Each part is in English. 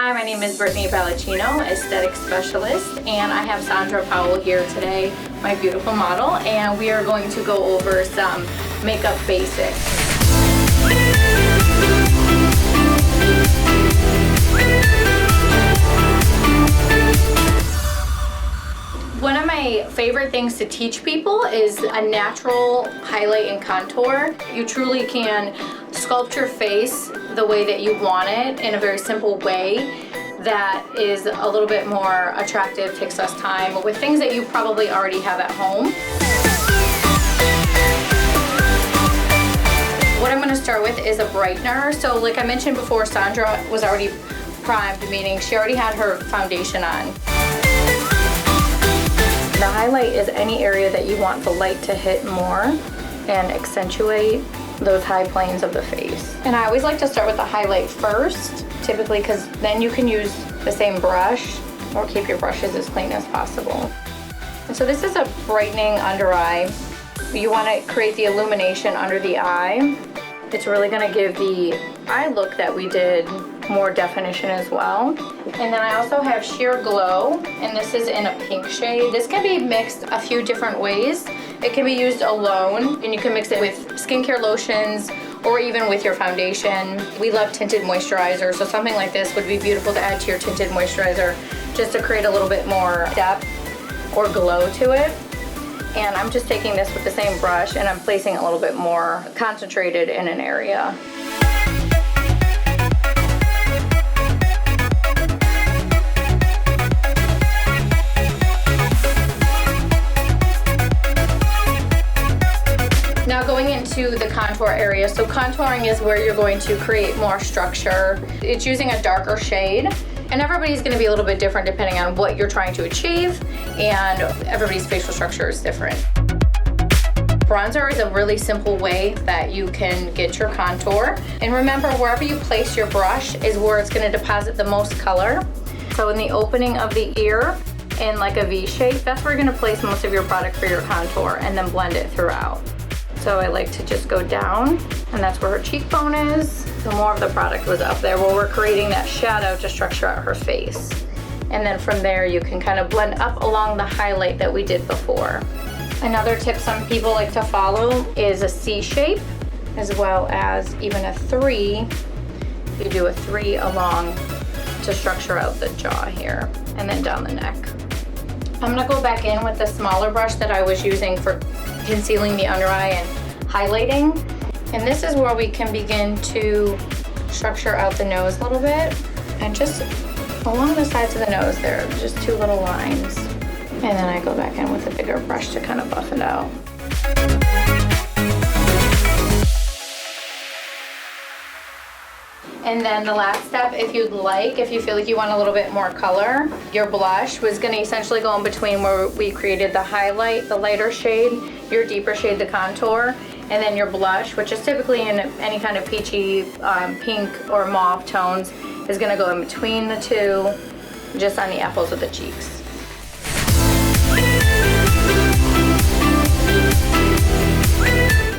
Hi, my name is Brittany Ballachino, aesthetic specialist, and I have Sandra Powell here today, my beautiful model, and we are going to go over some makeup basics. One of my favorite things to teach people is a natural highlight and contour. You truly can sculpt your face the way that you want it in a very simple way that is a little bit more attractive, takes less time, with things that you probably already have at home. What I'm going to start with is a brightener. So like I mentioned before, Sandra was already primed, meaning she already had her foundation on. The highlight is any area that you want the light to hit more and accentuate those high planes of the face. And I always like to start with the highlight first, typically because then you can use the same brush or keep your brushes as clean as possible. And so this is a brightening under eye. You want to create the illumination under the eye. It's really going to give the eye look that we did more definition as well. And then I also have Sheer Glow, and this is in a pink shade. This can be mixed a few different ways. It can be used alone, and you can mix it with skincare lotions or even with your foundation. We love tinted moisturizers, so something like this would be beautiful to add to your tinted moisturizer just to create a little bit more depth or glow to it. And I'm just taking this with the same brush and I'm placing it a little bit more concentrated in an area. Now going into the contour area. So contouring is where you're going to create more structure. It's using a darker shade. And everybody's going to be a little bit different depending on what you're trying to achieve, and everybody's facial structure is different. Bronzer is a really simple way that you can get your contour. And remember, wherever you place your brush is where it's going to deposit the most color. So in the opening of the ear, in like a V shape, that's where you're going to place most of your product for your contour, and then blend it throughout. So I like to just go down, and that's where her cheekbone is. So more of the product was up there where we're creating that shadow to structure out her face. And then from there you can kind of blend up along the highlight that we did before. Another tip some people like to follow is a C shape, as well as even a 3. You do a 3 along to structure out the jaw here, and then down the neck. I'm gonna go back in with the smaller brush that I was using for concealing the under eye and highlighting. And this is where we can begin to structure out the nose a little bit. And just along the sides of the nose there, just 2 little lines. And then I go back in with a bigger brush to kind of buff it out. And then the last step, if you'd like, if you feel like you want a little bit more color, your blush was going to essentially go in between where we created the highlight, the lighter shade, your deeper shade, the contour, and then your blush, which is typically in any kind of peachy, pink or mauve tones, is going to go in between the two, just on the apples of the cheeks.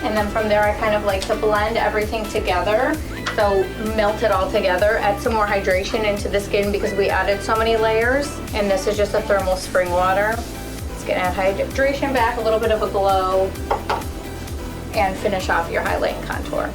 And then from there I kind of like to blend everything together. So melt it all together, add some more hydration into the skin because we added so many layers. And this is just a thermal spring water. It's gonna add hydration back, a little bit of a glow, and finish off your highlight and contour.